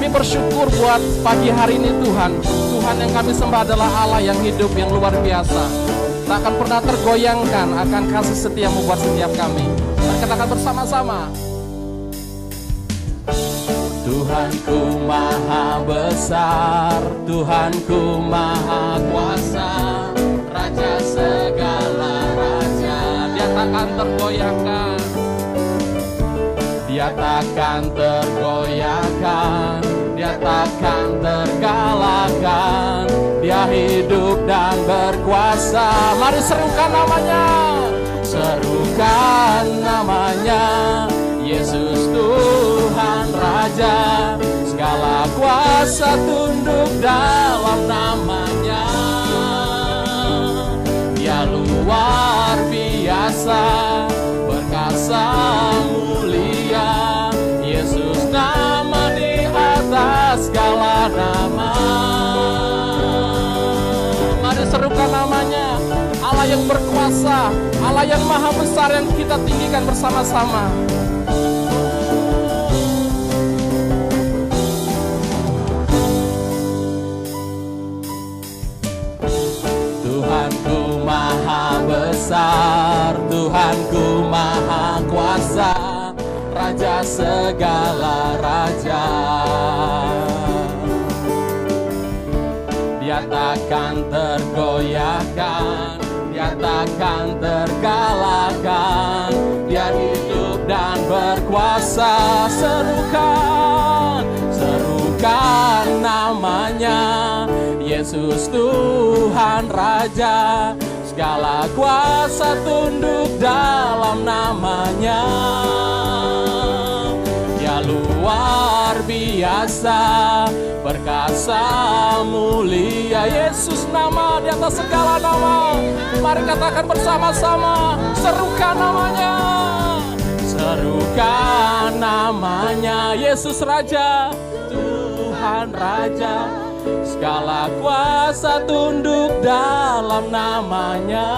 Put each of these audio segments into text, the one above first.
Kami bersyukur buat pagi hari ini Tuhan. Tuhan yang kami sembah adalah Allah yang hidup, yang luar biasa. Tak akan pernah tergoyangkan akan kasih setia-Mu buat setiap kami. Mari katakan bersama-sama. Tuhanku maha besar, Tuhanku maha kuasa, Raja segala raja. Dia takkan tergoyahkan, Dia takkan tergoyahkan, Dia takkan terkalahkan. Dia hidup dan berkuasa. Mari serukan namanya, serukan namanya. Yesus Tuhan Raja, segala kuasa tunduk dalam namanya. Dia luar biasa, perkasa mulia. Yesus nama di atas segala nama. Mari serukan namanya, Allah yang berkuasa, Allah yang maha besar yang kita tinggikan bersama-sama. Tuhanku maha besar, Tuhanku maha kuasa, Raja segala raja. Dia takkan tergoyahkan, Dia takkan terkalahkan. Dia hidup dan berkuasa. Serukan, serukan namanya. Yesus Tuhan Raja, segala kuasa tunduk dalam namanya. Dia luar biasa, perkasa mulia. Yesus nama di atas segala nama. Mari katakan bersama-sama, serukan namanya, serukan namanya. Yesus Raja, Tuhan Raja, segala kuasa tunduk dalam namanya.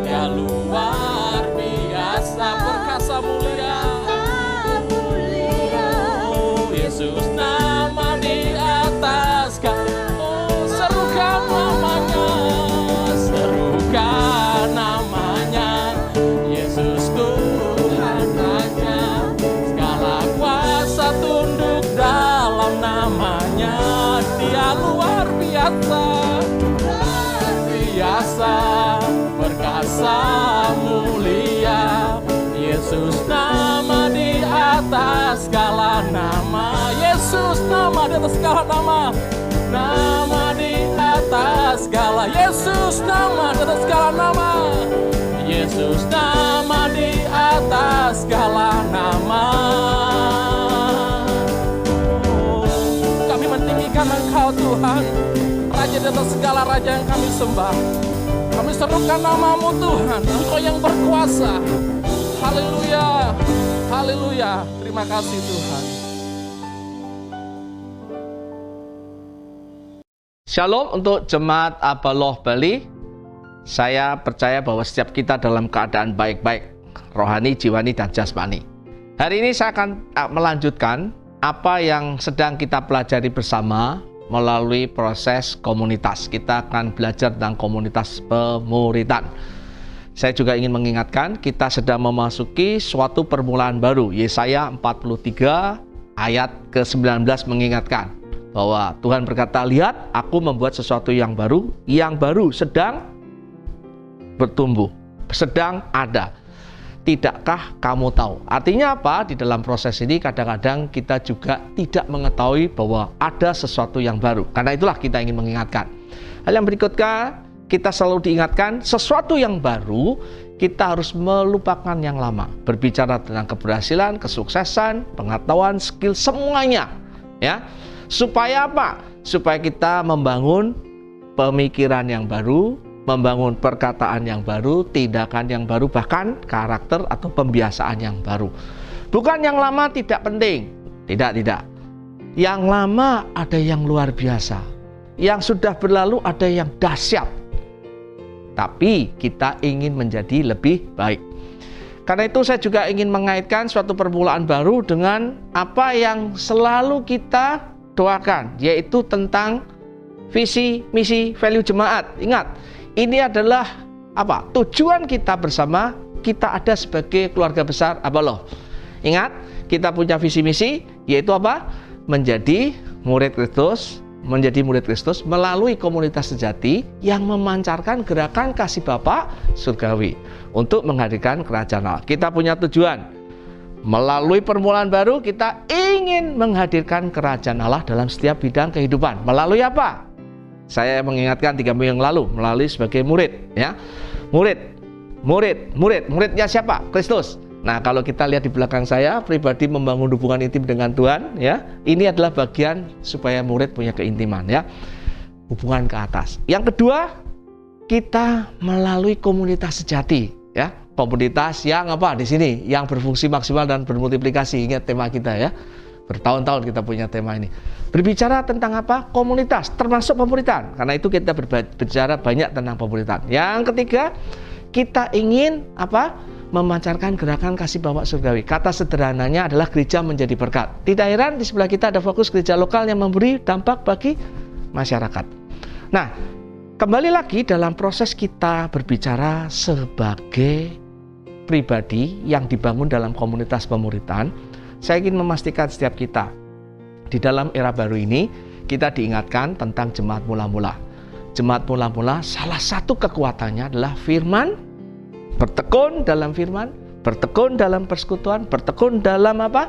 Dia luar biasa, perkasa mulia. Oh, Yesus nama di atas. Oh, serukan namanya, serukan namanya. Yesus Tuhan Raja, segala kuasa tunduk dalam namanya. Dia luar biasa, biasa, perkasa mulia. Yesus nama di atas segala nama. Yesus nama di atas segala nama. Nama di atas segala. Yesus nama di atas segala nama. Yesus nama di atas segala nama. Mentinggikan Engkau Tuhan, Raja di atas segala raja yang kami sembah. Kami serukan nama-Mu Tuhan, Engkau yang berkuasa. Haleluya, haleluya. Terima kasih Tuhan. Shalom untuk Jemaat Abaloh Bali. Saya percaya bahwa setiap kita dalam keadaan baik-baik, rohani, jiwani, dan jasmani. Hari ini saya akan melanjutkan apa yang sedang kita pelajari bersama melalui proses komunitas. Kita akan belajar tentang komunitas pemuritan. Saya juga ingin mengingatkan, kita sedang memasuki suatu permulaan baru. Yesaya 43 ayat ke-19 mengingatkan bahwa Tuhan berkata, lihat, aku membuat sesuatu yang baru sedang bertumbuh, sedang ada. Tidakkah kamu tahu? Artinya apa? Di dalam proses ini kadang-kadang kita juga tidak mengetahui bahwa ada sesuatu yang baru. Karena itulah kita ingin mengingatkan. Hal yang berikutnya, kita selalu diingatkan sesuatu yang baru, kita harus melupakan yang lama. Berbicara tentang keberhasilan, kesuksesan, pengetahuan, skill, semuanya. Ya, supaya apa? Supaya kita membangun pemikiran yang baru, membangun perkataan yang baru, tindakan yang baru, bahkan karakter atau pembiasaan yang baru. Bukan yang lama tidak penting. Tidak. Yang lama ada yang luar biasa. Yang sudah berlalu ada yang dahsyat. Tapi kita ingin menjadi lebih baik. Karena itu saya juga ingin mengaitkan suatu permulaan baru dengan apa yang selalu kita doakan, yaitu tentang visi, misi, value jemaat. Ingat, ini adalah apa? Tujuan kita bersama, kita ada sebagai keluarga besar Abaloh. Ingat, kita punya visi misi, yaitu apa? Menjadi murid Kristus, melalui komunitas sejati yang memancarkan gerakan kasih Bapa surgawi untuk menghadirkan kerajaan Allah. Kita punya tujuan, melalui permulaan baru kita ingin menghadirkan kerajaan Allah dalam setiap bidang kehidupan. Melalui apa? Saya mengingatkan 3 minggu yang lalu, melalui sebagai murid, ya. Muridnya siapa? Kristus. Nah, kalau kita lihat di belakang saya, pribadi membangun hubungan intim dengan Tuhan, ya. Ini adalah bagian supaya murid punya keintiman, ya. Hubungan ke atas. Yang kedua, kita melalui komunitas sejati, ya. Komunitas yang apa di sini? Yang berfungsi maksimal dan bermultiplikasi. Ingat tema kita, ya. Bertahun-tahun kita punya tema ini. Berbicara tentang apa? Komunitas, termasuk pemuritan. Karena itu kita berbicara banyak tentang pemuritan. Yang ketiga, kita ingin apa? Memancarkan gerakan kasih Bapa surgawi. Kata sederhananya adalah gereja menjadi berkat. Tidak heran di sebelah kita ada fokus gereja lokal yang memberi dampak bagi masyarakat. Nah, kembali lagi dalam proses kita berbicara sebagai pribadi yang dibangun dalam komunitas pemuritan, saya ingin memastikan setiap kita di dalam era baru ini kita diingatkan tentang jemaat mula-mula. Jemaat mula-mula salah satu kekuatannya adalah firman, bertekun dalam firman, bertekun dalam persekutuan, bertekun dalam apa?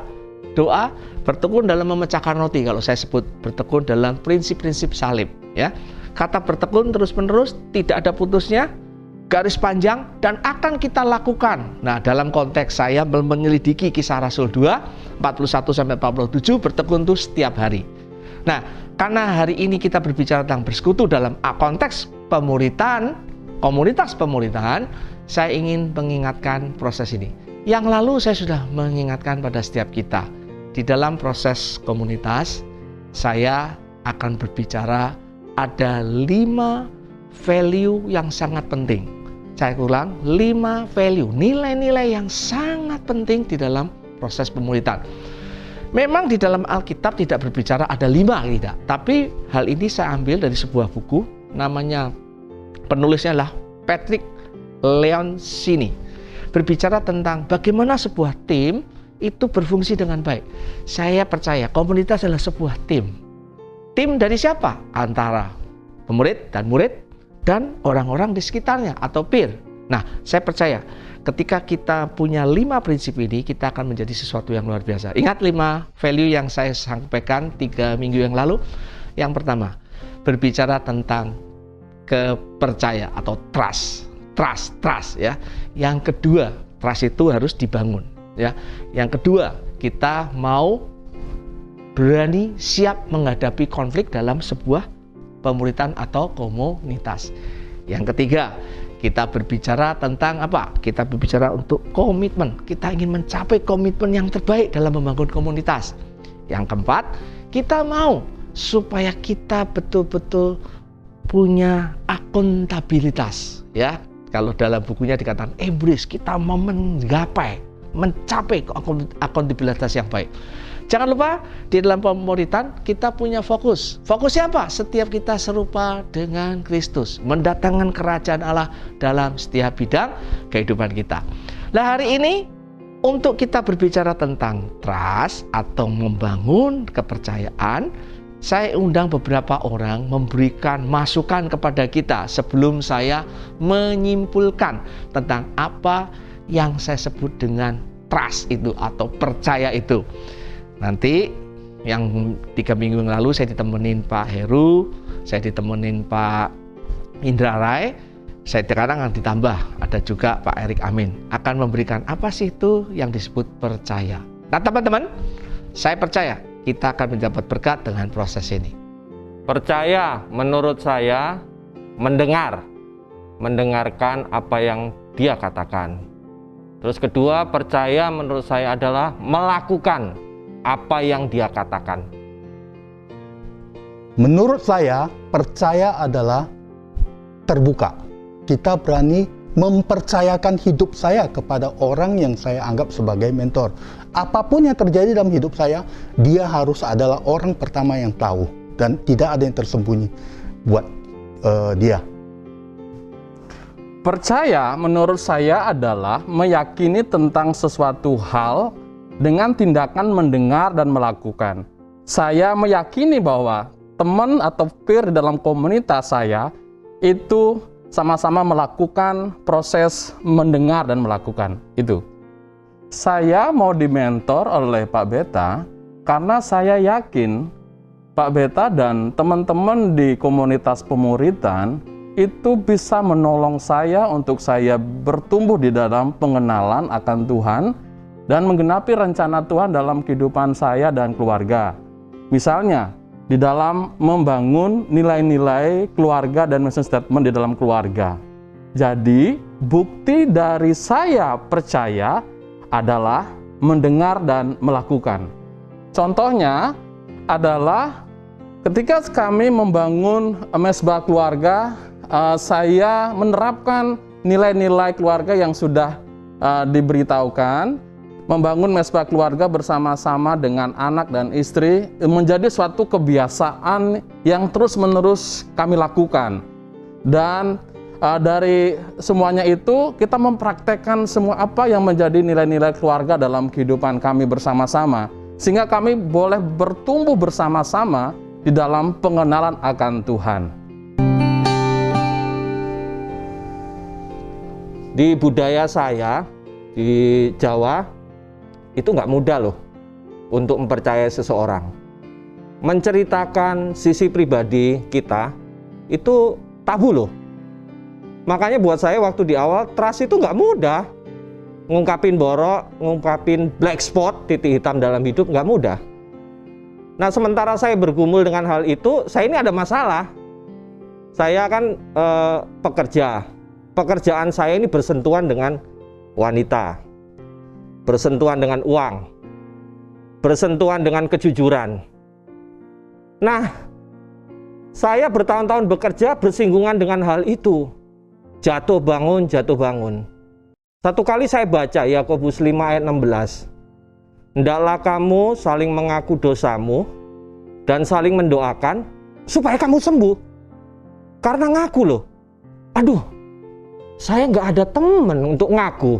Doa, bertekun dalam memecahkan roti. Kalau saya sebut bertekun dalam prinsip-prinsip salib, ya. Kata bertekun terus-menerus, tidak ada putusnya, garis panjang, dan akan kita lakukan. Nah, dalam konteks saya menyelidiki Kisah Rasul 2 41-47, bertekun itu setiap hari. Nah, karena hari ini kita berbicara tentang bersekutu dalam konteks pemuritan, komunitas pemuritan, saya ingin mengingatkan proses ini. Yang lalu saya sudah mengingatkan pada setiap kita. Di dalam proses komunitas, saya akan berbicara ada 5 value yang sangat penting. Saya ulang, 5 value, nilai-nilai yang sangat penting di dalam proses pemuritan. Memang di dalam Alkitab tidak berbicara ada 5, tidak. Tapi hal ini saya ambil dari sebuah buku, namanya penulisnya adalah Patrick Leoncini, berbicara tentang bagaimana sebuah tim itu berfungsi dengan baik. Saya percaya komunitas adalah sebuah tim. Tim dari siapa? Antara pemurid dan murid dan orang-orang di sekitarnya atau peer. Nah, saya percaya ketika kita punya 5 prinsip ini, kita akan menjadi sesuatu yang luar biasa. Ingat 5 value yang saya sampaikan 3 minggu yang lalu. Yang pertama, berbicara tentang kepercayaan atau trust, ya. Yang kedua, trust itu harus dibangun, ya. Yang kedua, kita mau berani siap menghadapi konflik dalam sebuah pemuritan atau komunitas. Yang ketiga, kita berbicara tentang apa? Kita berbicara untuk komitmen. Kita ingin mencapai komitmen yang terbaik dalam membangun komunitas. Yang keempat, kita mau supaya kita betul-betul punya akuntabilitas, ya. Kalau dalam bukunya dikatakan embrace, kita mau mencapai akuntabilitas yang baik. Jangan lupa di dalam pemuritan kita punya fokus. Fokusnya apa? Setiap kita serupa dengan Kristus, mendatangkan kerajaan Allah dalam setiap bidang kehidupan kita. Nah, hari ini untuk kita berbicara tentang trust atau membangun kepercayaan, saya undang beberapa orang memberikan masukan kepada kita sebelum saya menyimpulkan tentang apa yang saya sebut dengan trust itu atau percaya itu. Nanti yang 3 minggu yang lalu saya ditemenin Pak Heru, saya ditemenin Pak Indra Rai, saya sekarang akan ditambah ada juga Pak Erik Amin akan memberikan apa sih itu yang disebut percaya. Nah, teman-teman, saya percaya kita akan mendapat berkat dengan proses ini. Percaya menurut saya mendengarkan apa yang dia katakan. Terus kedua, percaya menurut saya adalah melakukan apa yang dia katakan. Menurut saya, percaya adalah terbuka. Kita berani mempercayakan hidup saya kepada orang yang saya anggap sebagai mentor. Apapun yang terjadi dalam hidup saya, dia harus adalah orang pertama yang tahu dan tidak ada yang tersembunyi buat dia. Percaya menurut saya adalah meyakini tentang sesuatu hal dengan tindakan mendengar dan melakukan. Saya meyakini bahwa teman atau peer dalam komunitas saya itu sama-sama melakukan proses mendengar dan melakukan itu. Saya mau dimentor oleh Pak Beta karena saya yakin Pak Beta dan teman-teman di komunitas pemuritan itu bisa menolong saya untuk saya bertumbuh di dalam pengenalan akan Tuhan dan menggenapi rencana Tuhan dalam kehidupan saya dan keluarga. Misalnya, di dalam membangun nilai-nilai keluarga dan mission statement di dalam keluarga. Jadi, bukti dari saya percaya adalah mendengar dan melakukan. Contohnya adalah ketika kami membangun mesbah keluarga, saya menerapkan nilai-nilai keluarga yang sudah diberitahukan. Membangun mesbah keluarga bersama-sama dengan anak dan istri menjadi suatu kebiasaan yang terus-menerus kami lakukan. Dan dari semuanya itu kita mempraktekkan semua apa yang menjadi nilai-nilai keluarga dalam kehidupan kami bersama-sama. Sehingga kami boleh bertumbuh bersama-sama di dalam pengenalan akan Tuhan. Di budaya saya, di Jawa, itu nggak mudah loh untuk mempercayai seseorang. Menceritakan sisi pribadi kita itu tabu loh. Makanya buat saya waktu di awal trust itu nggak mudah. Ngungkapin borok, ngungkapin black spot, titik hitam dalam hidup nggak mudah. Nah sementara saya bergumul dengan hal itu, saya ini ada masalah. Saya kan pekerja. Pekerjaan saya ini bersentuhan dengan wanita, bersentuhan dengan uang, bersentuhan dengan kejujuran. Nah, saya bertahun-tahun bekerja bersinggungan dengan hal itu. Jatuh bangun, jatuh bangun. Satu kali saya baca Yakobus 5 ayat 16. Hendaklah kamu saling mengaku dosamu dan saling mendoakan supaya kamu sembuh. Karena ngaku loh. Aduh, saya nggak ada temen untuk ngaku.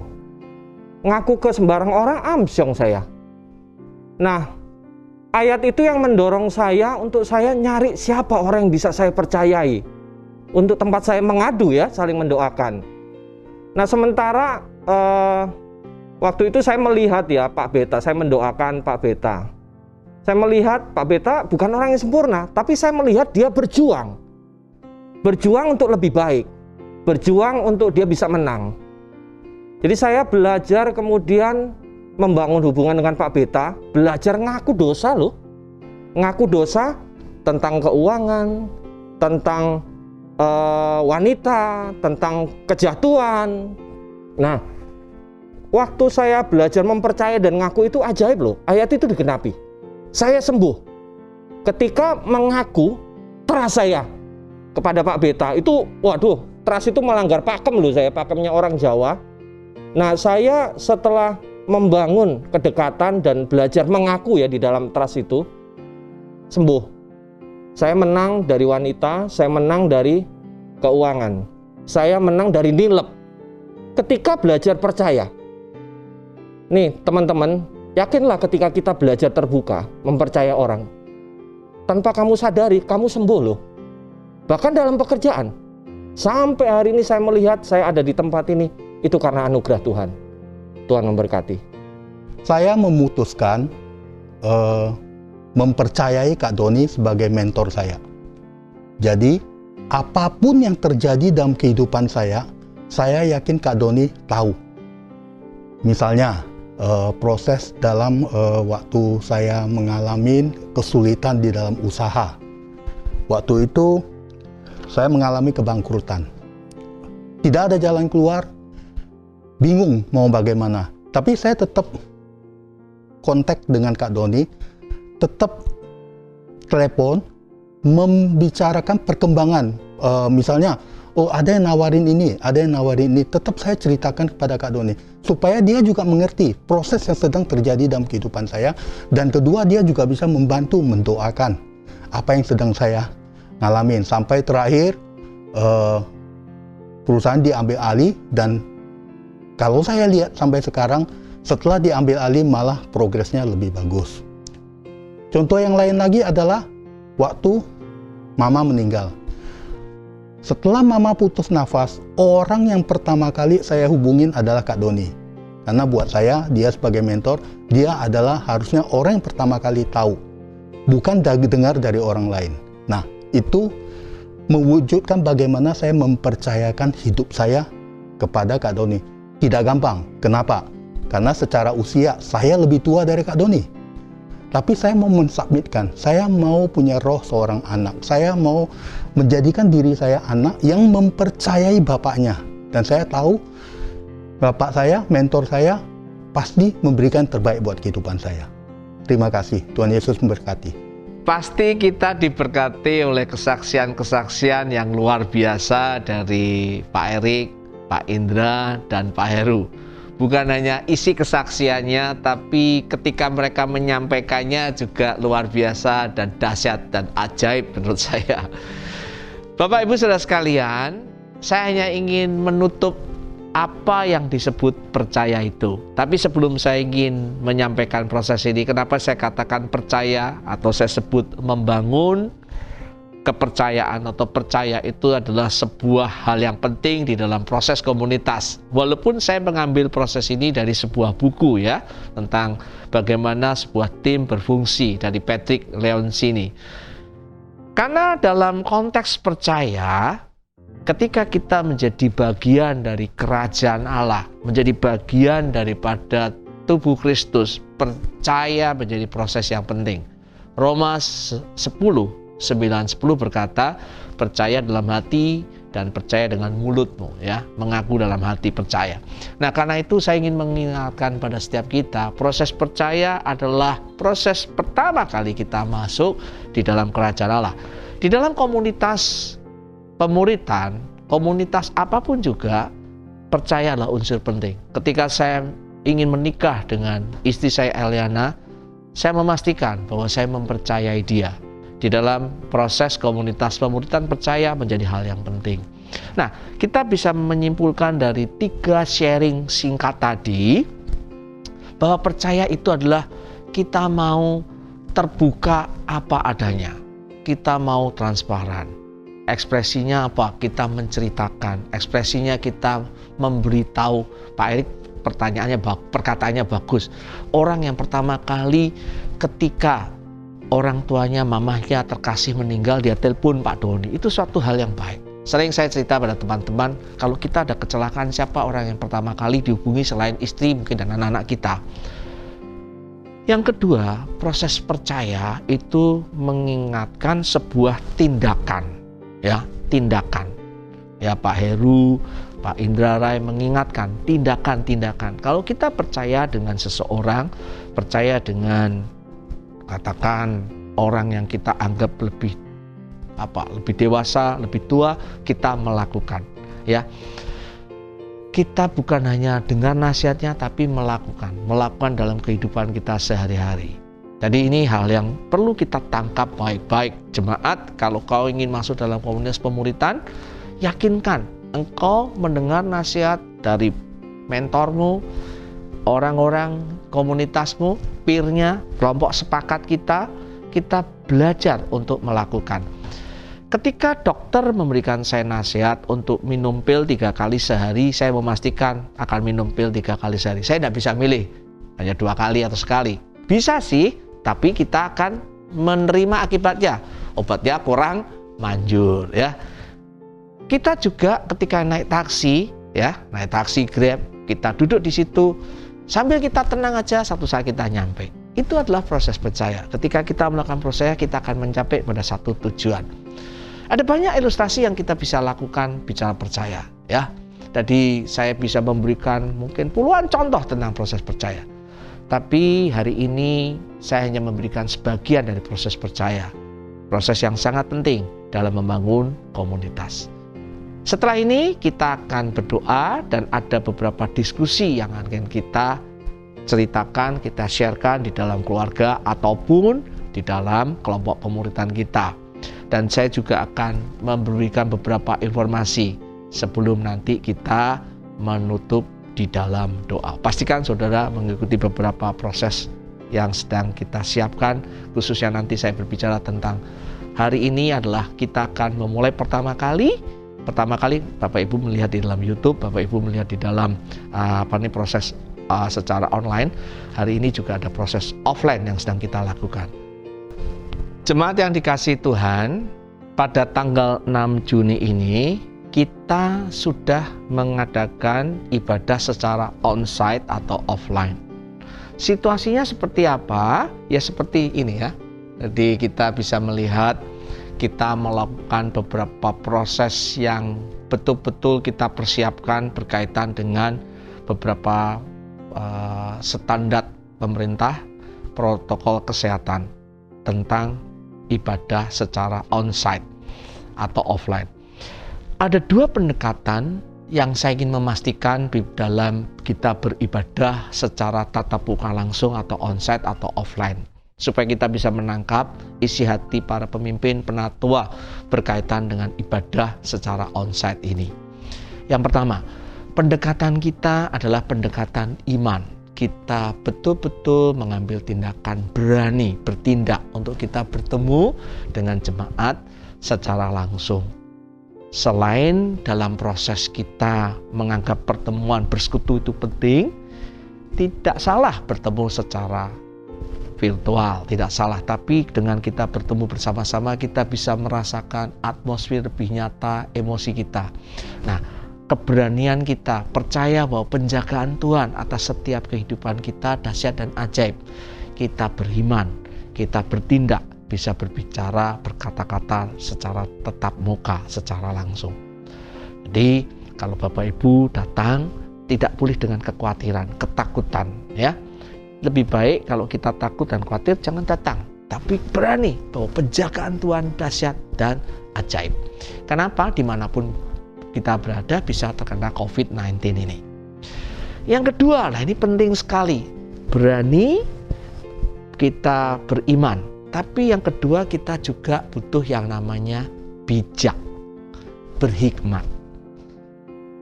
Ngaku ke sembarang orang amsyong saya. Nah, ayat itu yang mendorong saya untuk saya nyari siapa orang yang bisa saya percayai. Untuk tempat saya mengadu ya, saling mendoakan. Nah, sementara waktu itu saya melihat ya Pak Beta, saya mendoakan Pak Beta. Saya melihat Pak Beta bukan orang yang sempurna, tapi saya melihat dia berjuang. Berjuang untuk lebih baik. Berjuang untuk dia bisa menang. Jadi saya belajar kemudian membangun hubungan dengan Pak Beta, belajar ngaku dosa loh. Ngaku dosa tentang keuangan, tentang wanita, tentang kejatuhan. Nah, waktu saya belajar mempercayai dan ngaku itu ajaib loh. Ayat itu digenapi. Saya sembuh. Ketika mengaku trust saya kepada Pak Beta itu, waduh, trust itu melanggar pakem loh saya, pakemnya orang Jawa. Nah, saya setelah membangun kedekatan dan belajar mengaku ya di dalam trust itu, sembuh. Saya menang dari wanita, saya menang dari keuangan, saya menang dari nilep. Ketika belajar percaya, nih teman-teman, yakinlah ketika kita belajar terbuka, mempercaya orang, tanpa kamu sadari, kamu sembuh loh. Bahkan dalam pekerjaan, sampai hari ini saya melihat saya ada di tempat ini, itu karena anugerah Tuhan. Tuhan memberkati. Saya memutuskan mempercayai Kak Doni sebagai mentor saya. Jadi, apapun yang terjadi dalam kehidupan saya yakin Kak Doni tahu. Misalnya, proses dalam waktu saya mengalami kesulitan di dalam usaha. Waktu itu, saya mengalami kebangkrutan. Tidak ada jalan keluar, bingung mau bagaimana. Tapi saya tetap kontak dengan Kak Doni, tetap telepon, membicarakan perkembangan. Misalnya, oh ada yang nawarin ini, ada yang nawarin ini, tetap saya ceritakan kepada Kak Doni supaya dia juga mengerti proses yang sedang terjadi dalam kehidupan saya, dan kedua dia juga bisa membantu mendoakan apa yang sedang saya ngalamin sampai terakhir perusahaan diambil alih. Dan kalau saya lihat sampai sekarang setelah diambil alih malah progresnya lebih bagus. Contoh yang lain lagi adalah waktu mama meninggal. Setelah mama putus nafas, orang yang pertama kali saya hubungin adalah Kak Doni. Karena buat saya, dia sebagai mentor, dia adalah harusnya orang yang pertama kali tahu. Bukan dengar dari orang lain. Nah, itu mewujudkan bagaimana saya mempercayakan hidup saya kepada Kak Doni. Tidak gampang. Kenapa? Karena secara usia, saya lebih tua dari Kak Doni. Tapi saya mau mensubmitkan, saya mau punya roh seorang anak. Saya mau menjadikan diri saya anak yang mempercayai bapaknya. Dan saya tahu bapak saya, mentor saya, pasti memberikan terbaik buat kehidupan saya. Terima kasih, Tuhan Yesus memberkati. Pasti kita diberkati oleh kesaksian-kesaksian yang luar biasa dari Pak Erik, Pak Indra, dan Pak Heru. Bukan hanya isi kesaksiannya, tapi ketika mereka menyampaikannya juga luar biasa dan dahsyat dan ajaib menurut saya. Bapak Ibu Saudara sekalian, saya hanya ingin menutup apa yang disebut percaya itu. Tapi sebelum saya ingin menyampaikan proses ini, kenapa saya katakan percaya atau saya sebut membangun kepercayaan atau percaya itu adalah sebuah hal yang penting di dalam proses komunitas. Walaupun saya mengambil proses ini dari sebuah buku ya, tentang bagaimana sebuah tim berfungsi dari Patrick Leoncini. Karena dalam konteks percaya, ketika kita menjadi bagian dari kerajaan Allah, menjadi bagian daripada tubuh Kristus, percaya menjadi proses yang penting. Roma 10:9-10 berkata, percaya dalam hati dan percaya dengan mulutmu, ya, mengaku dalam hati percaya. Nah, karena itu saya ingin mengingatkan pada setiap kita, proses percaya adalah proses pertama kali kita masuk di dalam kerajaan Allah. Di dalam komunitas pemuritan, komunitas apapun juga, percaya adalah unsur penting. Ketika saya ingin menikah dengan istri saya Eliana, saya memastikan bahwa saya mempercayai dia. Di dalam proses komunitas pemuritan, percaya menjadi hal yang penting. Nah, kita bisa menyimpulkan dari 3 sharing singkat tadi, bahwa percaya itu adalah kita mau terbuka apa adanya. Kita mau transparan. Ekspresinya apa? Kita menceritakan. Ekspresinya kita memberitahu. Pak Erik perkataannya bagus. Orang yang pertama kali ketika orang tuanya, mamahnya terkasih meninggal, dia telepon Pak Doni. Itu suatu hal yang baik. Sering saya cerita pada teman-teman, kalau kita ada kecelakaan, siapa orang yang pertama kali dihubungi selain istri mungkin dan anak-anak kita. Yang kedua, proses percaya itu mengingatkan sebuah tindakan. Ya, tindakan. Ya, Pak Heru, Pak Indra Rai mengingatkan tindakan-tindakan. Kalau kita percaya dengan seseorang, percaya dengan katakan orang yang kita anggap lebih dewasa, lebih tua, kita melakukan, ya. Kita bukan hanya dengar nasihatnya, tapi melakukan dalam kehidupan kita sehari-hari. Jadi ini hal yang perlu kita tangkap baik-baik. Jemaat, kalau kau ingin masuk dalam komunitas pemuritan, yakinkan engkau mendengar nasihat dari mentormu, orang-orang komunitasmu, peer-nya, kelompok sepakat kita belajar untuk melakukan. Ketika dokter memberikan saya nasihat untuk minum pil 3 kali sehari, saya memastikan akan minum pil 3 kali sehari. Saya tidak bisa milih, hanya 2 kali atau sekali. Bisa sih, tapi kita akan menerima akibatnya. Obatnya kurang manjur, ya. Kita juga ketika naik taksi, ya, naik taksi Grab, kita duduk di situ, sambil kita tenang aja, satu saat kita nyampe. Itu adalah proses percaya. Ketika kita melakukan proses, kita akan mencapai pada satu tujuan. Ada banyak ilustrasi yang kita bisa lakukan bicara percaya, ya. Jadi saya bisa memberikan mungkin puluhan contoh tentang proses percaya. Tapi hari ini saya hanya memberikan sebagian dari proses percaya. Proses yang sangat penting dalam membangun komunitas. Setelah ini kita akan berdoa dan ada beberapa diskusi yang akan kita ceritakan, kita sharekan di dalam keluarga ataupun di dalam kelompok pemuritan kita. Dan saya juga akan memberikan beberapa informasi sebelum nanti kita menutup di dalam doa. Pastikan saudara mengikuti beberapa proses yang sedang kita siapkan, khususnya nanti saya berbicara tentang hari ini adalah kita akan memulai pertama kali Bapak Ibu melihat di dalam YouTube, Bapak Ibu melihat di dalam proses secara online. Hari ini juga ada proses offline yang sedang kita lakukan. Jemaat yang dikasihi Tuhan, pada tanggal 6 Juni ini kita sudah mengadakan ibadah secara onsite atau offline. Situasinya seperti apa? Ya seperti ini ya. Jadi kita bisa melihat kita melakukan beberapa proses yang betul-betul kita persiapkan berkaitan dengan beberapa standar pemerintah, protokol kesehatan tentang ibadah secara onsite atau offline. Ada dua pendekatan yang saya ingin memastikan di dalam kita beribadah secara tatap muka langsung atau onsite atau offline, supaya kita bisa menangkap isi hati para pemimpin penatua berkaitan dengan ibadah secara onsite ini. Yang pertama, pendekatan kita adalah pendekatan iman. Kita betul-betul mengambil tindakan, berani bertindak untuk kita bertemu dengan jemaat secara langsung. Selain dalam proses kita menganggap pertemuan bersekutu itu penting, tidak salah bertemu secara virtual, tidak salah, tapi dengan kita bertemu bersama-sama kita bisa merasakan atmosfer lebih nyata emosi kita. Nah, keberanian kita percaya bahwa penjagaan Tuhan atas setiap kehidupan kita dahsyat dan ajaib. Kita beriman, kita bertindak, bisa berbicara, berkata-kata secara tetap muka, secara langsung. Jadi kalau Bapak Ibu datang tidak boleh dengan kekhawatiran, ketakutan ya. Lebih baik kalau kita takut dan khawatir jangan datang, tapi berani bahwa penjagaan Tuhan dahsyat dan ajaib. Kenapa? Dimanapun kita berada bisa terkena COVID-19 ini. Yang kedua, ini penting sekali, berani kita beriman. Tapi yang kedua kita juga butuh yang namanya bijak, berhikmat.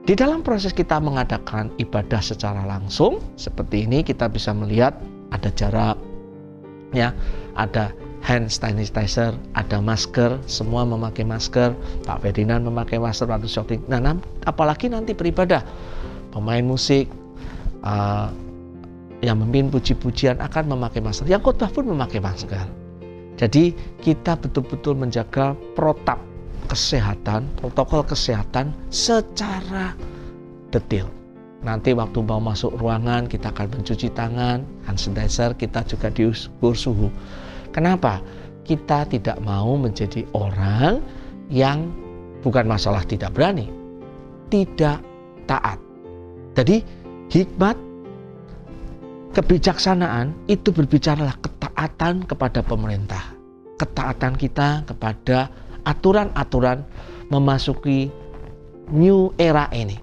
Di dalam proses kita mengadakan ibadah secara langsung seperti ini, kita bisa melihat ada jarak, ya, ada hand sanitizer, ada masker, semua memakai masker. Pak Ferdinand memakai masker waktu syuting. Nah, apalagi nanti beribadah, pemain musik, yang memimpin puji-pujian akan memakai masker. Yang khotbah pun memakai masker. Jadi kita betul-betul menjaga protokol kesehatan secara detail. Nanti waktu mau masuk ruangan kita akan mencuci tangan, hand sanitizer, kita juga diukur suhu. Kenapa? Kita tidak mau menjadi orang yang bukan masalah tidak berani, tidak taat. Jadi hikmat, kebijaksanaan itu berbicaralah ketaatan kepada pemerintah, ketaatan kita kepada aturan-aturan memasuki new era ini.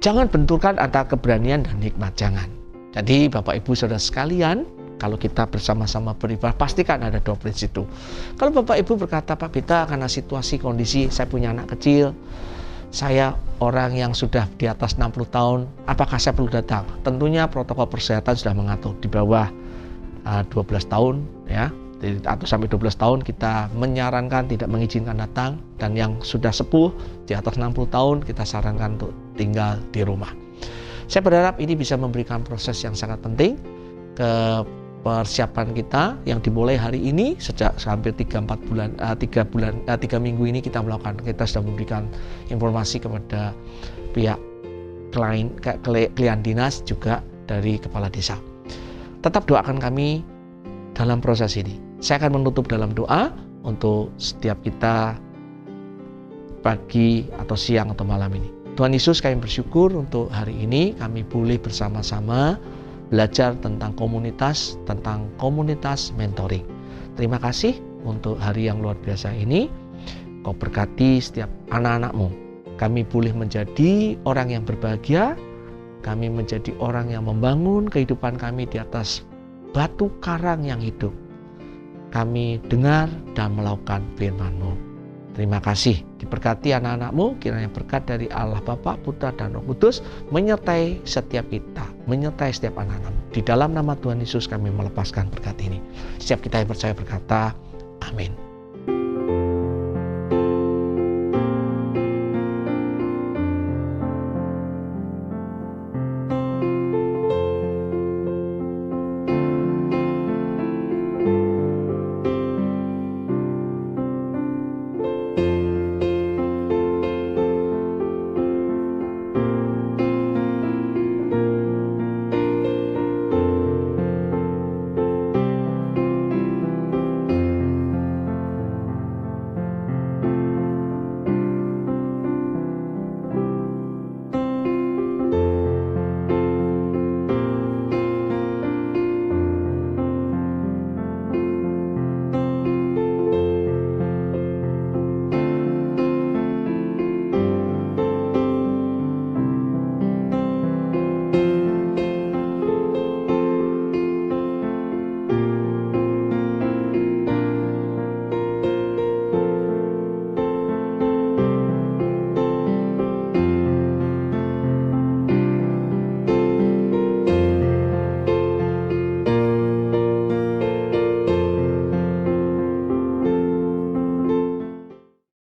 Jangan benturkan antara keberanian dan hikmat, jangan. Jadi Bapak Ibu Saudara sekalian, kalau kita bersama-sama beribadah, pastikan ada dua prinsip itu. Kalau Bapak Ibu berkata, Pak Bita, karena situasi kondisi saya punya anak kecil, saya orang yang sudah di atas 60 tahun, apakah saya perlu datang? Tentunya protokol kesehatan sudah mengatur di bawah 12 tahun ya, atau sampai 12 tahun kita menyarankan tidak mengizinkan datang, dan yang sudah sepuh di atas 60 tahun kita sarankan untuk tinggal di rumah. Saya berharap ini bisa memberikan proses yang sangat penting ke persiapan kita yang dimulai hari ini. Sejak hampir 3 minggu ini kita sudah memberikan informasi kepada pihak klien dinas juga dari kepala desa. Tetap doakan kami dalam proses ini. Saya akan menutup dalam doa untuk setiap kita pagi atau siang atau malam ini. Tuhan Yesus, kami bersyukur untuk hari ini kami boleh bersama-sama belajar tentang komunitas mentoring. Terima kasih untuk hari yang luar biasa ini. Kau berkati setiap anak-anak-Mu. Kami boleh menjadi orang yang berbahagia. Kami menjadi orang yang membangun kehidupan kami di atas batu karang yang hidup. Kami dengar dan melakukan firman-Mu. Terima kasih, diberkati anak-anak-Mu, kiranya berkat dari Allah Bapa, Putra, dan Roh Kudus menyertai setiap kita, menyertai setiap anak-anak-Mu. Di dalam nama Tuhan Yesus kami melepaskan berkat ini. Setiap kita yang percaya berkata, amin.